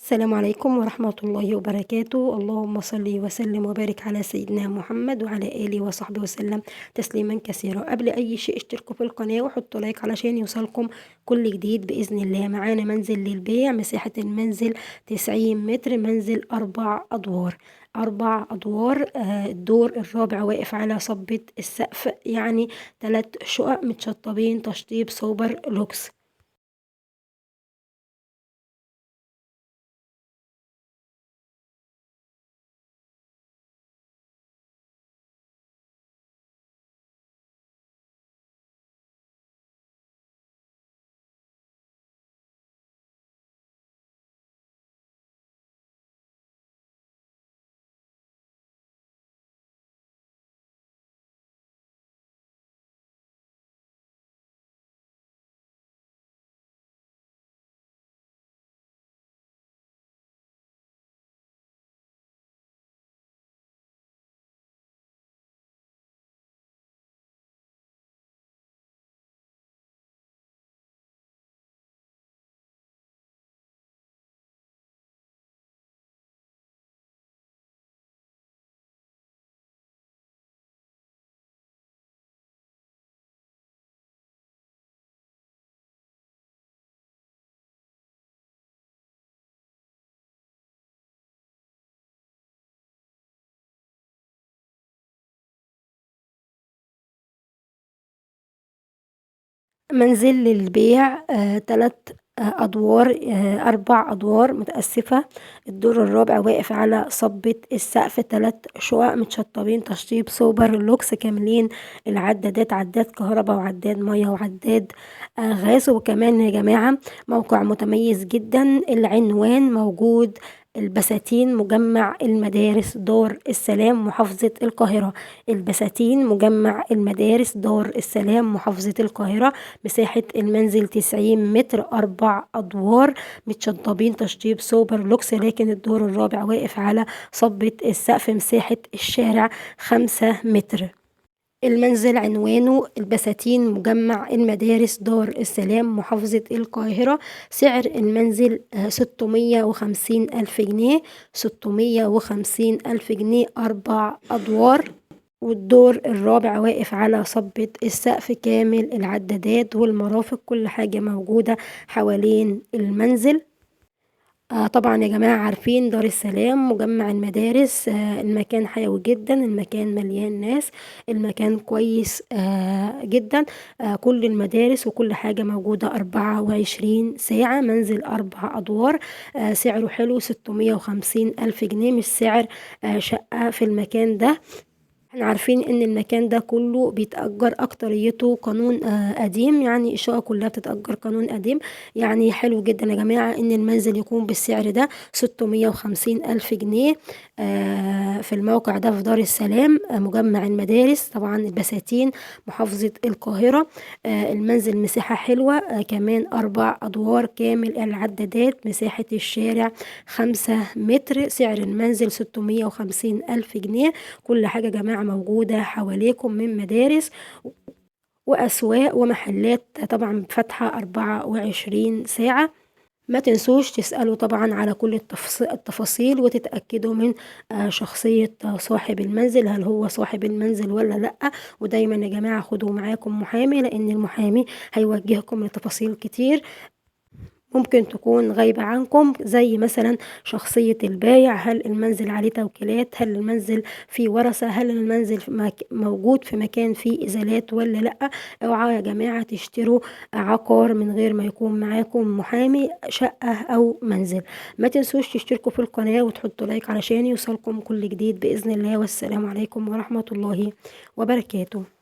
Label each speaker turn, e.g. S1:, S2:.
S1: السلام عليكم ورحمة الله وبركاته. اللهم صل وسلم وبارك على سيدنا محمد وعلى آله وصحبه وسلم تسليما كثيرا. قبل أي شيء اشتركوا في القناة وحطوا لايك علشان يوصلكم كل جديد بإذن الله. معانا منزل للبيع، مساحة المنزل 90 متر، منزل 4 أدوار. 4 أدوار. الدور الرابع واقف على صبة السقف، يعني 3 شقق متشطبين تشطيب سوبر لوكس. منزل للبيع، 3 أدوار، 4 أدوار متأسفة. الدور الرابع واقف على صبة السقف، 3 شقق متشطبين تشطيب سوبر لوكس كاملين العدادات، عداد كهرباء وعداد مية وعداد غاز. وكمان يا جماعة موقع متميز جدا. العنوان موجود البساتين، مجمع المدارس دار السلام، محافظة القاهرة. البساتين، مجمع المدارس دار السلام، محافظة القاهرة. مساحة المنزل 90 متر، 4 أدوار متشطبين تشطيب سوبر لوكس، لكن الدور الرابع واقف على صبة السقف. مساحة الشارع 5 متر. المنزل عنوانه البساتين، مجمع المدارس دار السلام، محافظة القاهرة. سعر المنزل 650 ألف جنيه. 650 ألف جنيه، 4 أدوار. والدور الرابع واقف على صبة السقف كامل العدادات والمرافق، كل حاجة موجودة حوالين المنزل. طبعا يا جماعة عارفين دار السلام مجمع المدارس، المكان حيوي جدا، المكان مليان ناس، المكان كويس جدا. كل المدارس وكل حاجة موجودة 24 ساعة. منزل 4 أدوار، سعره حلو، 650 ألف جنيه، مش سعر شقة في المكان ده. احنا عارفين ان المكان ده كله بيتأجر، اكتريته قانون قديم، يعني الشقق كلها بتتأجر قانون قديم. يعني حلو جدا يا جماعة ان المنزل يكون بالسعر ده، 650 ألف جنيه. في الموقع ده في دار السلام، مجمع المدارس، طبعا البساتين، محافظة القاهرة. المنزل مساحة حلوة، كمان 4 أدوار كامل العدادات. مساحة الشارع 5 متر. سعر المنزل 650 ألف جنيه. كل حاجة يا جماعة موجودة حواليكم من مدارس وأسواق ومحلات، طبعا فاتحة 24 ساعة. ما تنسوش تسألوا طبعا على كل التفاصيل وتتأكدوا من شخصية صاحب المنزل، هل هو صاحب المنزل ولا لأ. ودايما يا جماعة خدوا معاكم محامي، لأن المحامي هيوجهكم لتفاصيل كتير ممكن تكون غايبة عنكم، زي مثلا شخصية البايع، هل المنزل عليه توكيلات، هل المنزل فيه ورثة، هل المنزل موجود في مكان فيه إزالات ولا لأ. اوعوا يا جماعة تشتروا عقار من غير ما يكون معاكم محامي، شقة أو منزل. ما تنسوش تشتركوا في القناة وتحطوا لايك علشان يوصلكم كل جديد بإذن الله. والسلام عليكم ورحمة الله وبركاته.